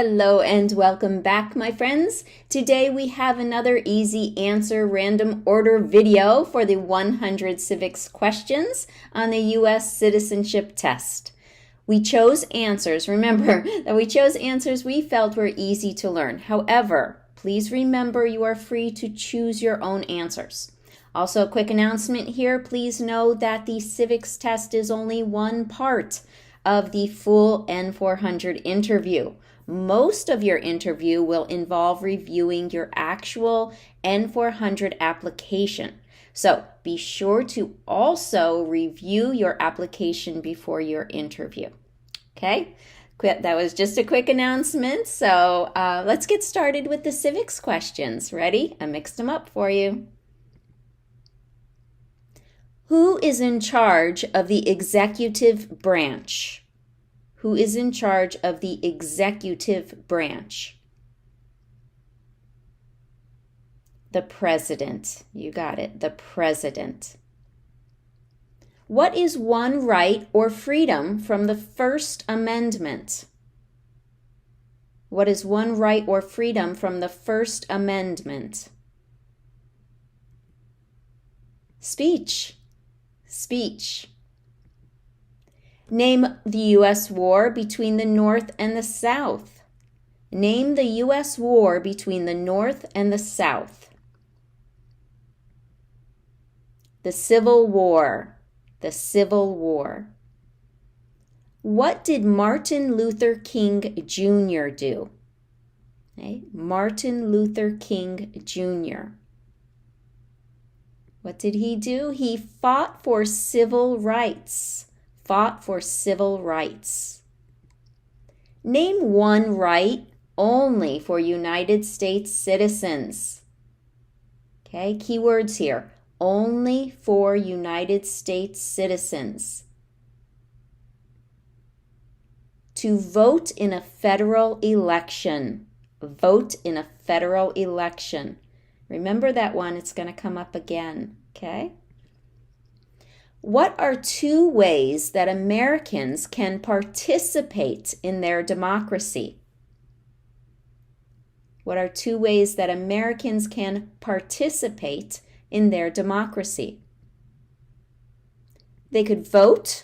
Hello and welcome back, my friends. Today we have another easy answer random order video for the 100 civics questions on the U.S. citizenship test. We chose answers. Remember that we chose answers we felt were easy to learn. However, please remember you are free to choose your own answers. Also, a quick announcement here. Please know that the civics test is only one part of the full N400 interview. Most of your interview will involve reviewing your actual N400 application. So be sure to also review your application before your interview. Okay, that was just a quick announcement. So let's get started with the civics questions. Ready? I mixed them up for you. Who is in charge of the executive branch? Who is in charge of the executive branch? The president. You got it, the president. What is one right or freedom from the First Amendment? What is one right or freedom from the First Amendment? Speech. Speech. Name the U.S. war between the North and the South. Name the U.S. war between the North and the South. The Civil War. The Civil War. What did Martin Luther King Jr. do? Okay. Martin Luther King Jr. What did he do? He fought for civil rights. Fought for civil rights. Name one right only for United States citizens. Okay, keywords here. Only for United States citizens. To vote in a federal election. Vote in a federal election. Remember that one, it's going to come up again, okay? What are two ways that Americans can participate in their democracy? What are two ways that Americans can participate in their democracy? They could vote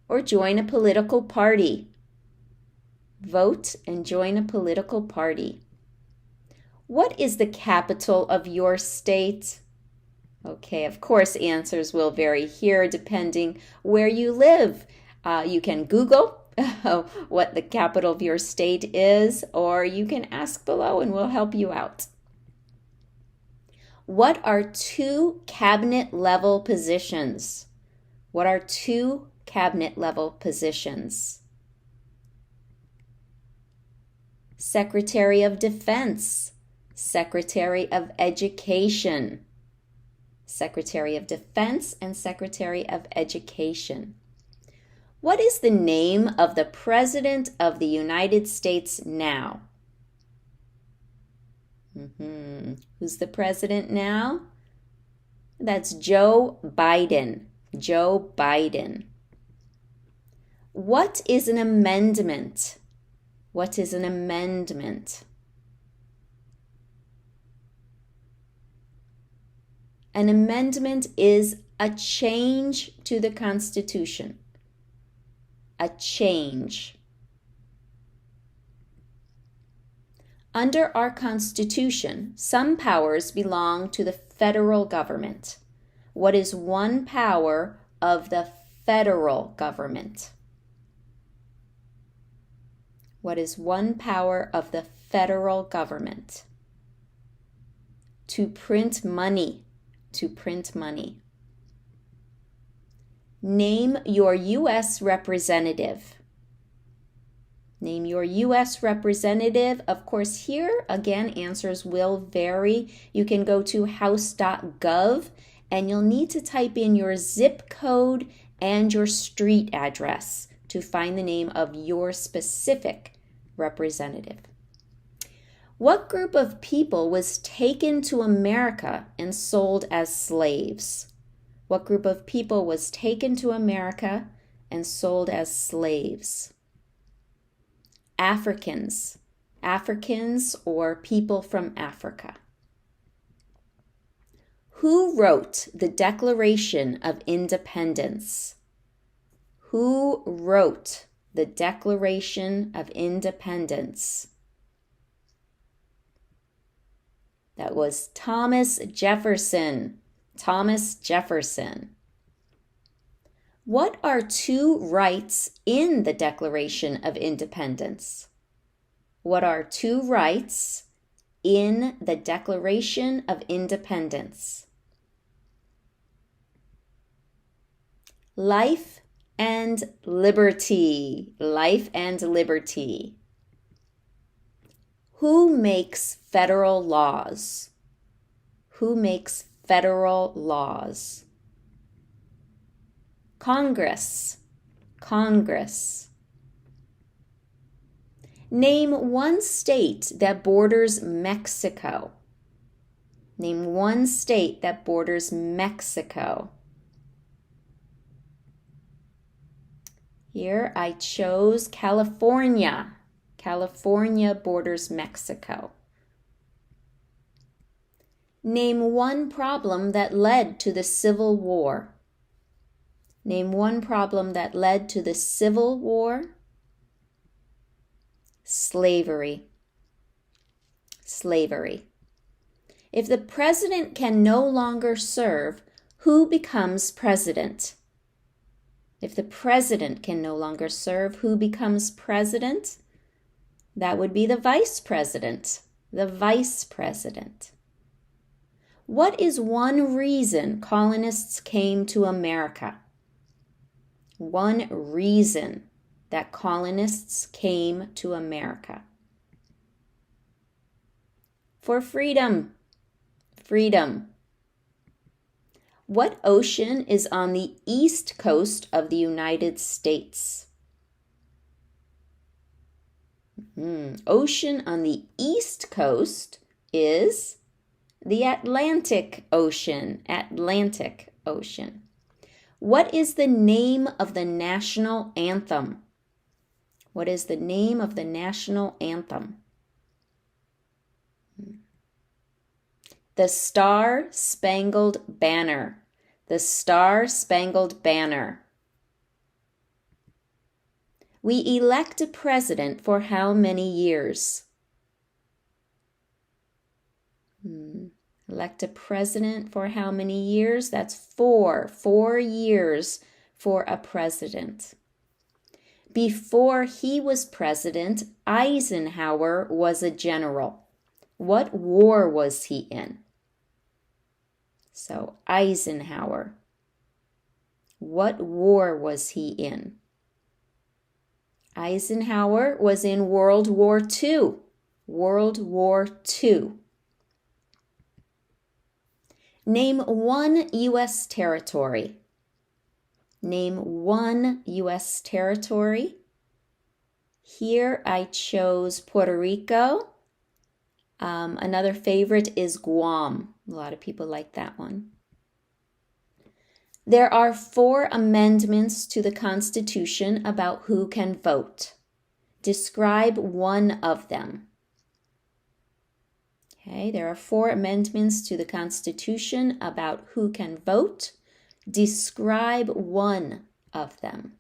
or join a political party. Vote and join a political party. What is the capital of your state? Okay, of course, answers will vary here depending where you live. You can Google what the capital of your state is, or you can ask below and we'll help you out. What are two cabinet level positions? What are two cabinet level positions? Secretary of Defense, Secretary of Education. Secretary of Defense and Secretary of Education. What is the name of the President of the United States now? Who's the President now? That's Joe Biden. Joe Biden. What is an amendment? What is an amendment? An amendment is a change to the Constitution. A change. Under our Constitution, some powers belong to the federal government. What is one power of the federal government? What is one power of the federal government? To print money. To print money. Name your U.S. representative. Name your U.S. representative. Of course, here, again, answers will vary. You can go to house.gov and you'll need to type in your zip code and your street address to find the name of your specific representative. What group of people was taken to America and sold as slaves? What group of people was taken to America and sold as slaves? Africans. Africans or people from Africa. Who wrote the Declaration of Independence? Who wrote the Declaration of Independence? That was Thomas Jefferson. Thomas Jefferson. What are two rights in the Declaration of Independence? What are two rights in the Declaration of Independence? Life and liberty. Life and liberty. Who makes federal laws? Who makes federal laws? Congress. Congress. Name one state that borders Mexico. Name one state that borders Mexico. Here I chose California. California borders Mexico. Name one problem that led to the Civil War. Name one problem that led to the Civil War. Slavery. Slavery. If the president can no longer serve, who becomes president? If the president can no longer serve, who becomes president? That would be the vice president. The vice president. What is one reason colonists came to America? One reason that colonists came to America. For freedom. Freedom. What ocean is on the east coast of the United States? Ocean on the east coast is the Atlantic Ocean. Atlantic Ocean. What is the name of the national anthem? What is the name of the national anthem? The Star-Spangled Banner. The Star-Spangled Banner. We elect a president for how many years? Elect a president for how many years? That's 4. 4 years for a president. Before he was president, Eisenhower was a general. What war was he in? So Eisenhower. What war was he in? Eisenhower was in World War II. World War II. Name one U.S. territory. Name one U.S. territory. Here I chose Puerto Rico. Another favorite is Guam. A lot of people like that one. There are 4 amendments to the Constitution about who can vote. Describe one of them. Okay, there are 4 amendments to the Constitution about who can vote. Describe one of them.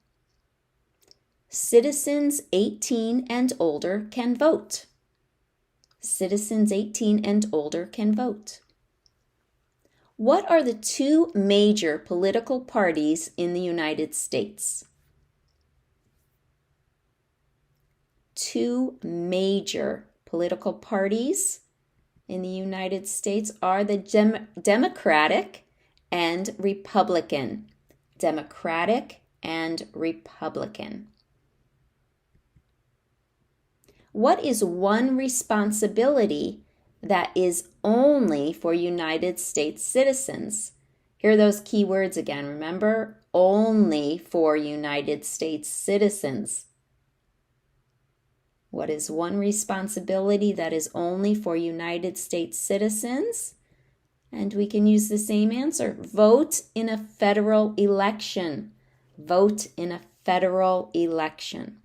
Citizens 18 and older can vote. Citizens 18 and older can vote. What are the 2 major political parties in the United States? 2 major political parties in the United States are the Democratic and Republican. Democratic and Republican. What is one responsibility that is only for United States citizens? Here are those key words again. Remember, only for United States citizens. What is one responsibility that is only for United States citizens? And we can use the same answer. Vote in a federal election. Vote in a federal election.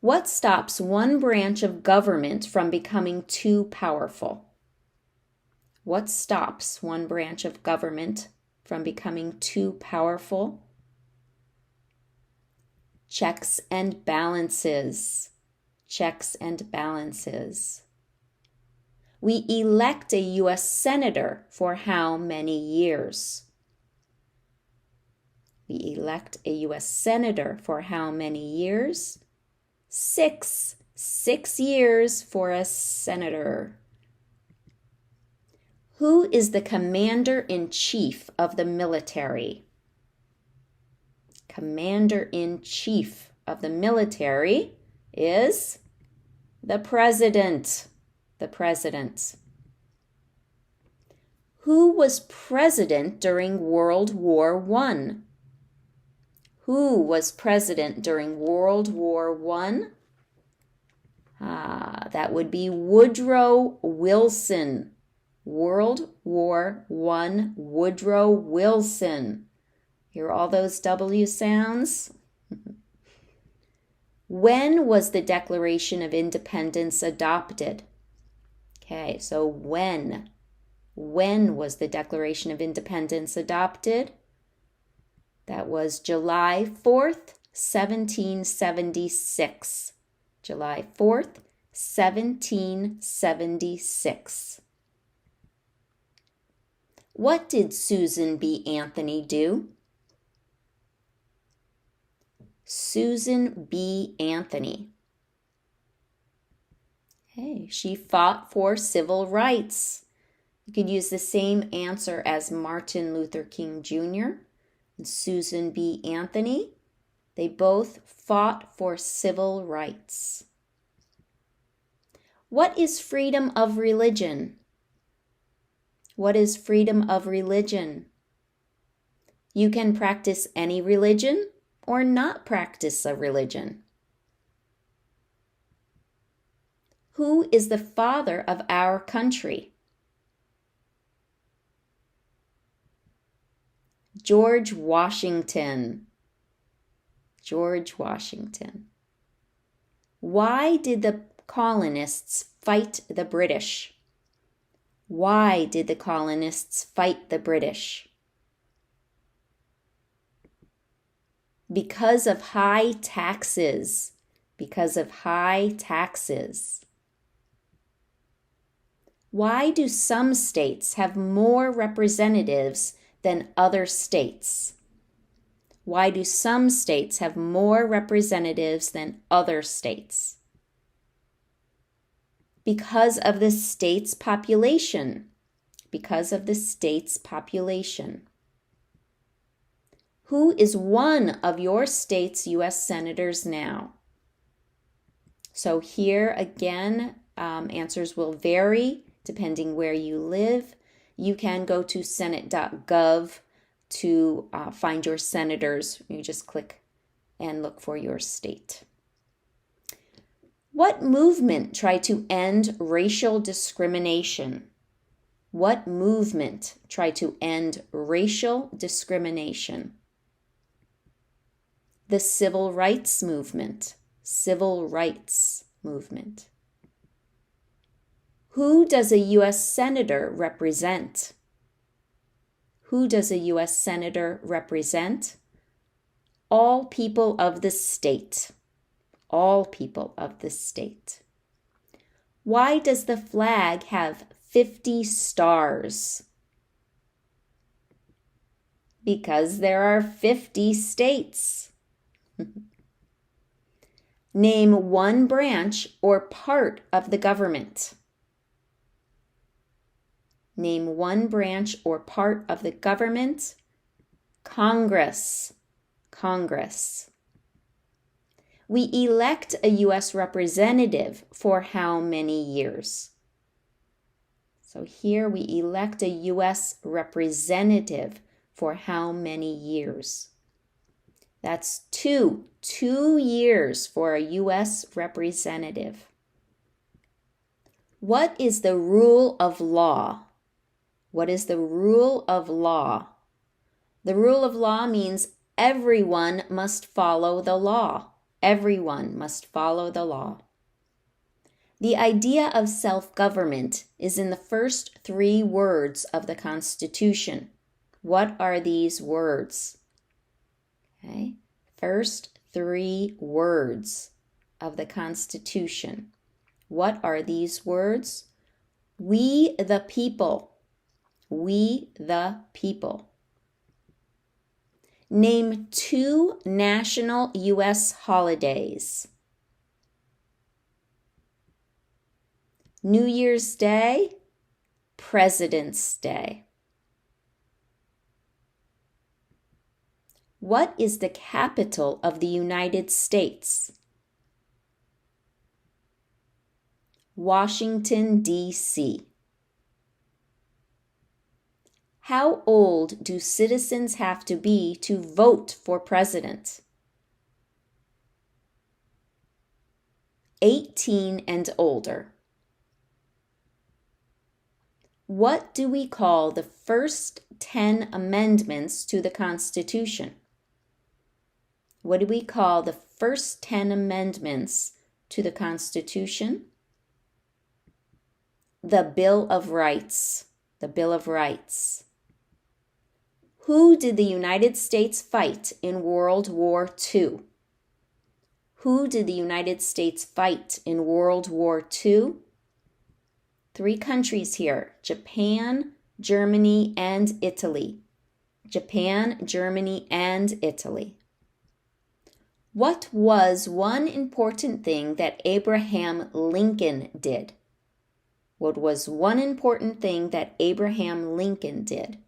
What stops one branch of government from becoming too powerful? What stops one branch of government from becoming too powerful? Checks and balances. Checks and balances. We elect a U.S. Senator for how many years? We elect a U.S. Senator for how many years? 6. 6 years for a senator. Who is the commander-in-chief of the military? Commander-in-chief of the military is the president. The president. Who was president during World War I? Who was president during World War I? That would be Woodrow Wilson. World War I, Woodrow Wilson. Hear all those W sounds? When was the Declaration of Independence adopted? Okay, so when? When was the Declaration of Independence adopted? That was July 4th, 1776. July 4th, 1776. What did Susan B. Anthony do? Susan B. Anthony. Hey, she fought for civil rights. You could use the same answer as Martin Luther King Jr. and Susan B. Anthony. They both fought for civil rights. What is freedom of religion? What is freedom of religion? You can practice any religion or not practice a religion. Who is the father of our country? George Washington. George Washington. Why did the colonists fight the British? Why did the colonists fight the British? Because of high taxes. Because of high taxes. Why do some states have more representatives than other states? Why do some states have more representatives than other states? Because of the state's population. Because of the state's population. Who is one of your state's U.S. senators now? So here again, answers will vary depending where you live. You can go to senate.gov to find your senators. You just click and look for your state. What movement tried to end racial discrimination? What movement tried to end racial discrimination? The Civil Rights Movement. Civil Rights Movement. Who does a U.S. Senator represent? Who does a U.S. Senator represent? All people of the state. All people of the state. Why does the flag have 50 stars? Because there are 50 states. Name one branch or part of the government. Name one branch or part of the government. Congress. Congress. We elect a U.S. representative for how many years? So here we elect a U.S. representative for how many years? That's 2. 2 years for a U.S. representative. What is the rule of law? What is the rule of law? The rule of law means everyone must follow the law. Everyone must follow the law. The idea of self-government is in the first 3 words of the Constitution. What are these words? Okay. First 3 words of the Constitution. What are these words? We the people. We the people. Name 2 national U.S. holidays. New Year's Day, President's Day. What is the capital of the United States? Washington, D.C. How old do citizens have to be to vote for president? 18 and older. What do we call the first 10 amendments to the Constitution? What do we call the first 10 amendments to the Constitution? The Bill of Rights. The Bill of Rights. Who did the United States fight in World War II? Who did the United States fight in World War II? 3 countries here: Japan, Germany, and Italy. Japan, Germany, and Italy. What was one important thing that Abraham Lincoln did? What was one important thing that Abraham Lincoln did?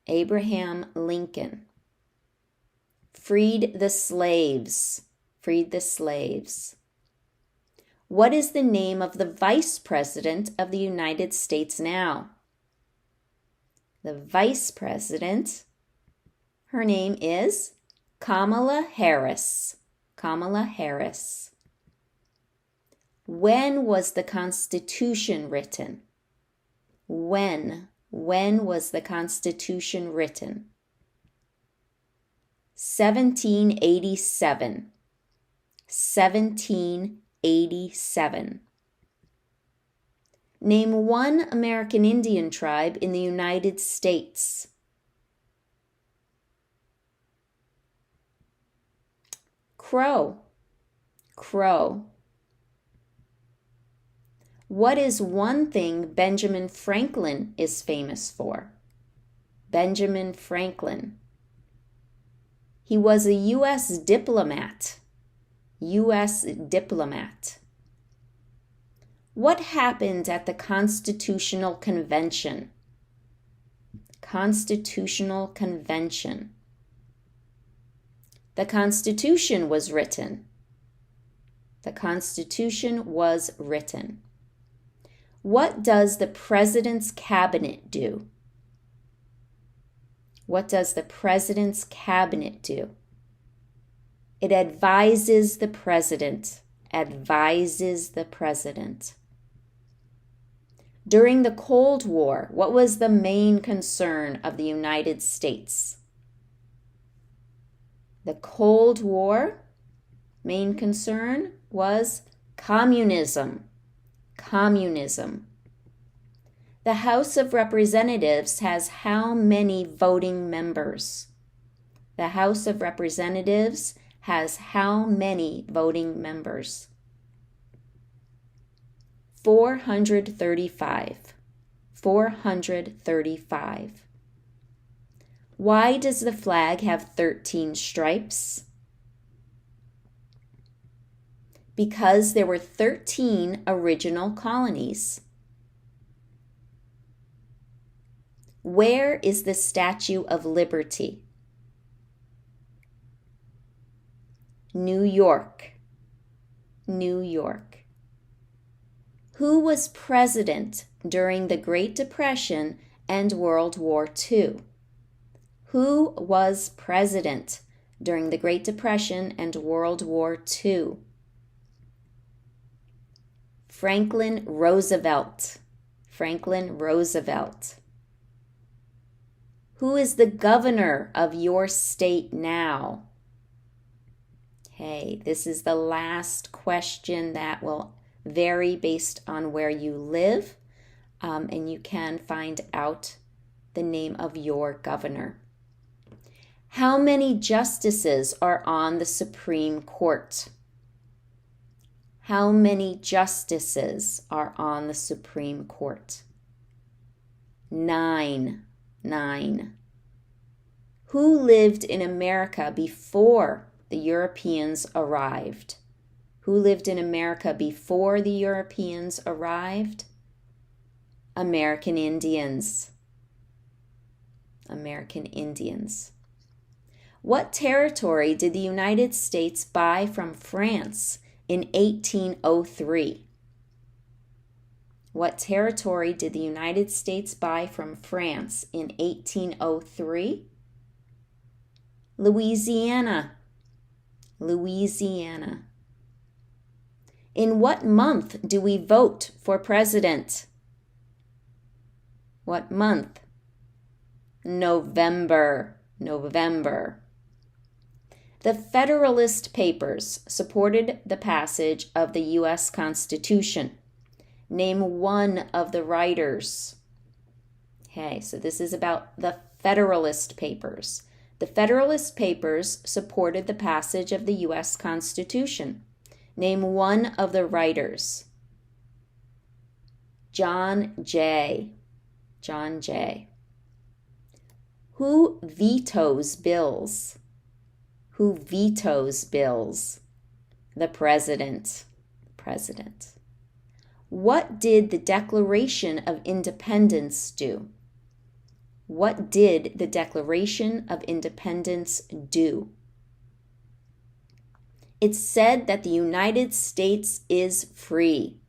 Abraham Lincoln freed the slaves. Freed the slaves. What is the name of the Vice President of the United States now? The Vice President, her name is Kamala Harris. Kamala Harris. When was the Constitution written? When was the Constitution written? 1787. 1787. Name 1 American Indian tribe in the United States. Crow. Crow. What is one thing Benjamin Franklin is famous for? Benjamin Franklin. He was a U.S. diplomat. U.S. diplomat. What happened at the Constitutional Convention? Constitutional Convention. The Constitution was written. The Constitution was written. What does the President's Cabinet do? What does the President's Cabinet do? It advises the President. Advises the President. During the Cold War, what was the main concern of the United States? The Cold War, main concern was communism. Communism. The House of Representatives has how many voting members? The House of Representatives has how many voting members? 435. 435. Why does the flag have 13 stripes? Because there were 13 original colonies. Where is the Statue of Liberty? New York. New York. Who was president during the Great Depression and World War II? Who was president during the Great Depression and World War II? Franklin Roosevelt. Franklin Roosevelt. Who is the governor of your state now? Okay, this is the last question that will vary based on where you live, and you can find out the name of your governor. How many justices are on the Supreme Court? How many justices are on the Supreme Court? 9. 9. Who lived in America before the Europeans arrived? Who lived in America before the Europeans arrived? American Indians. American Indians. What territory did the United States buy from France in 1803? What territory did the United States buy from France in 1803? Louisiana. Louisiana. In what month do we vote for president? What month? November. November. The Federalist Papers supported the passage of the U.S. Constitution. Name one of the writers. Okay, so this is about the Federalist Papers. The Federalist Papers supported the passage of the U.S. Constitution. Name one of the writers. John Jay. John Jay. Who vetoes bills? Who vetoes bills? The president. President. What did the Declaration of Independence do? What did the Declaration of Independence do? It said that the United States is free.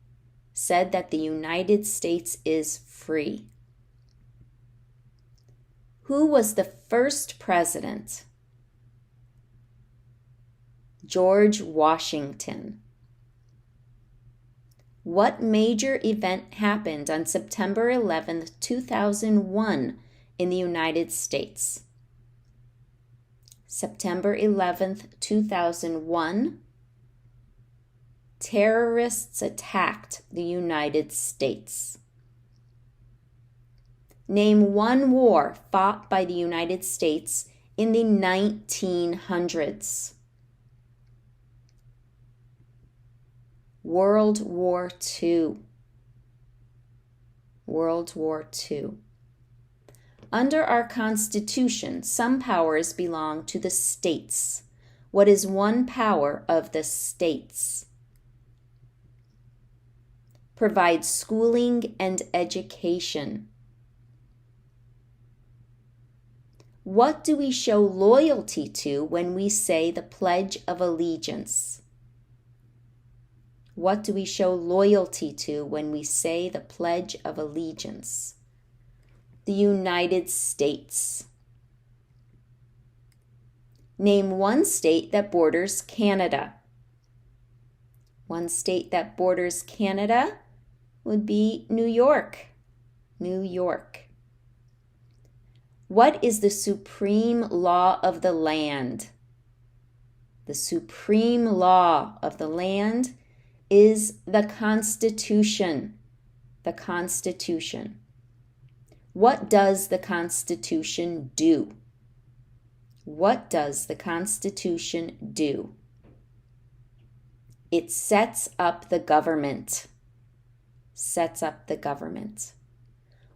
Said that the United States is free. Who was the first president? George Washington. What major event happened on September 11, 2001 in the United States? September 11, 2001, terrorists attacked the United States. Name one war fought by the United States in the 1900s. World War II. World War II. Under our Constitution, some powers belong to the states. What is one power of the states? Provide schooling and education. What do we show loyalty to when we say the Pledge of Allegiance? What do we show loyalty to when we say the Pledge of Allegiance? The United States. Name one state that borders Canada. One state that borders Canada would be New York. New York. What is the supreme law of the land? The supreme law of the land is the Constitution. The Constitution. What does the Constitution do? What does the Constitution do? It sets up the government. Sets up the government.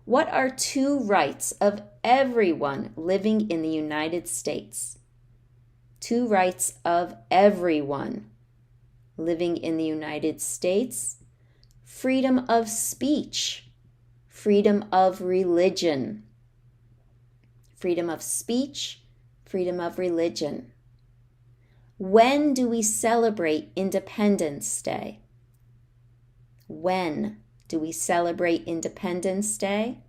What are two rights of everyone living in the United States? Two rights of everyone living in the United States. Freedom of speech. Freedom of religion. Freedom of speech. Freedom of religion. When do we celebrate Independence Day? When do we celebrate Independence Day?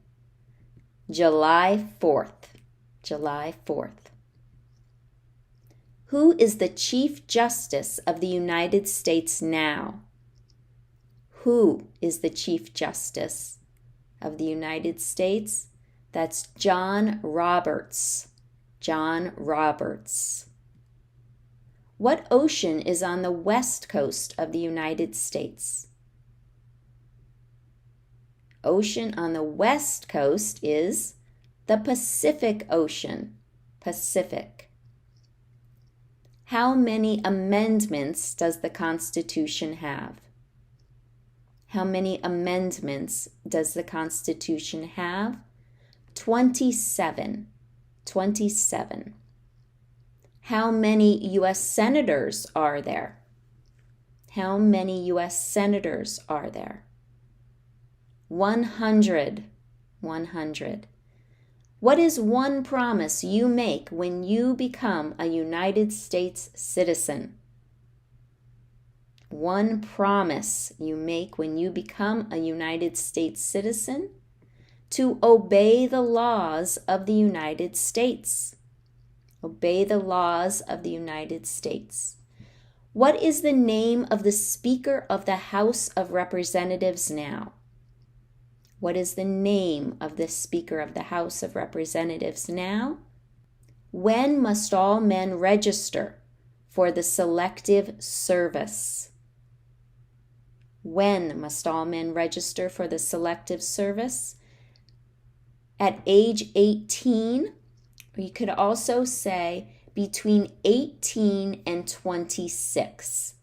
July 4th. July 4th. Who is the Chief Justice of the United States now? Who is the Chief Justice of the United States? That's John Roberts. John Roberts. What ocean is on the west coast of the United States? Ocean on the west coast is the Pacific Ocean. Pacific. How many amendments does the Constitution have? How many amendments does the Constitution have? 27. 27. How many U.S. senators are there? How many U.S. senators are there? 100. 100. What is one promise you make when you become a United States citizen? One promise you make when you become a United States citizen? To obey the laws of the United States. Obey the laws of the United States. What is the name of the Speaker of the House of Representatives now? What is the name of the Speaker of the House of Representatives now? When must all men register for the Selective Service? When must all men register for the Selective Service? At age 18, or you could also say between 18 and 26.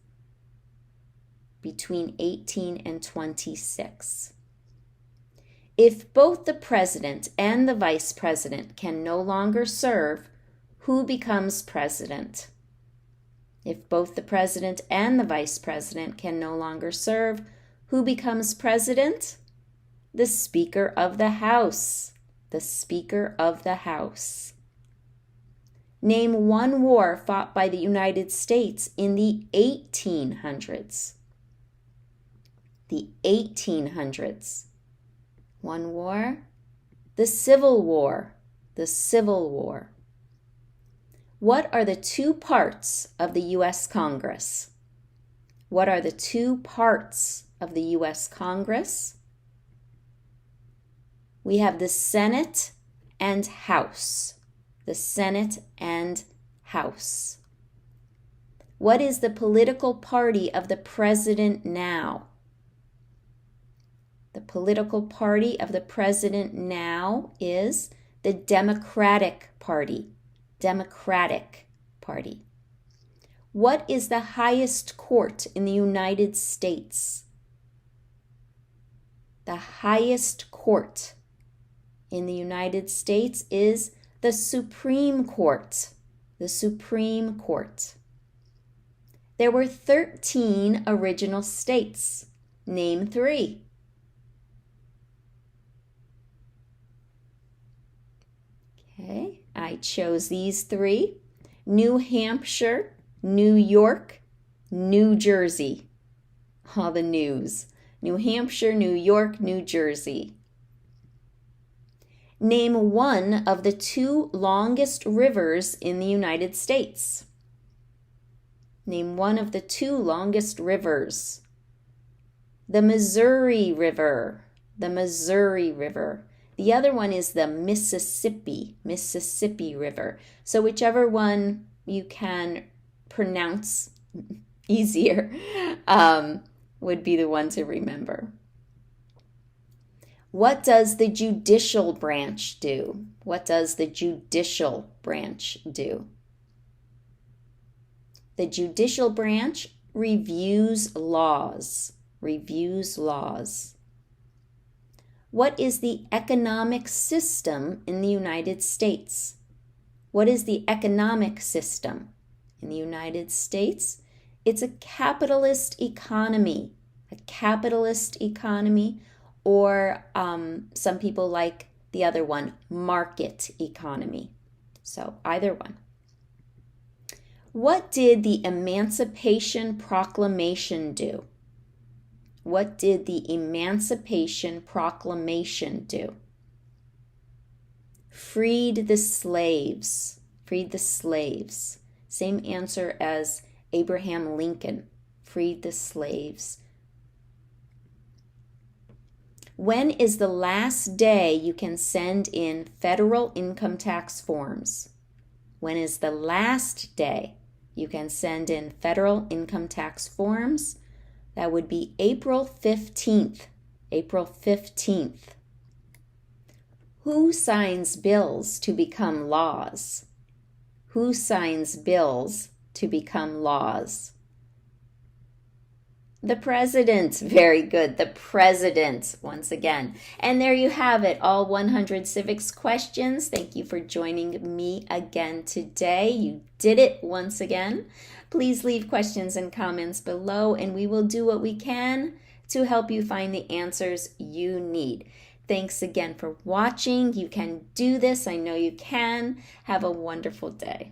Between 18 and 26. If both the president and the vice president can no longer serve, who becomes president? If both the president and the vice president can no longer serve, who becomes president? The Speaker of the House. The Speaker of the House. Name one war fought by the United States in the 1800s. The 1800s. One war? The Civil War. The Civil War. What are the two parts of the U.S. Congress? What are the two parts of the U.S. Congress? We have the Senate and House. The Senate and House. What is the political party of the president now? The political party of the president now is the Democratic Party. Democratic Party. What is the highest court in the United States? The highest court in the United States is the Supreme Court. The Supreme Court. There were 13 original states. Name 3. Okay, I chose these 3. New Hampshire, New York, New Jersey. All the news. New Hampshire, New York, New Jersey. Name one of the 2 longest rivers in the United States. Name one of the 2 longest rivers. The Missouri River. The Missouri River. The other one is the Mississippi River. So whichever one you can pronounce easier would be the one to remember. What does the judicial branch do? What does the judicial branch do? The judicial branch reviews laws. Reviews laws. What is the economic system in the United States? What is the economic system in the United States? It's a capitalist economy. A capitalist economy. Or some people like the other one, market economy. So either one. What did the Emancipation Proclamation do? What did the Emancipation Proclamation do? Freed the slaves. Freed the slaves. Same answer as Abraham Lincoln. Freed the slaves. When is the last day you can send in federal income tax forms? When is the last day You can send in federal income tax forms. That would be April 15th. April 15th. Who signs bills to become laws? Who signs bills to become laws? The president. Very good. The president, once again. And there you have it, all 100 civics questions. Thank you for joining me again today. You did it once again. Please leave questions and comments below, and we will do what we can to help you find the answers you need. Thanks again for watching. You can do this. I know you can. Have a wonderful day.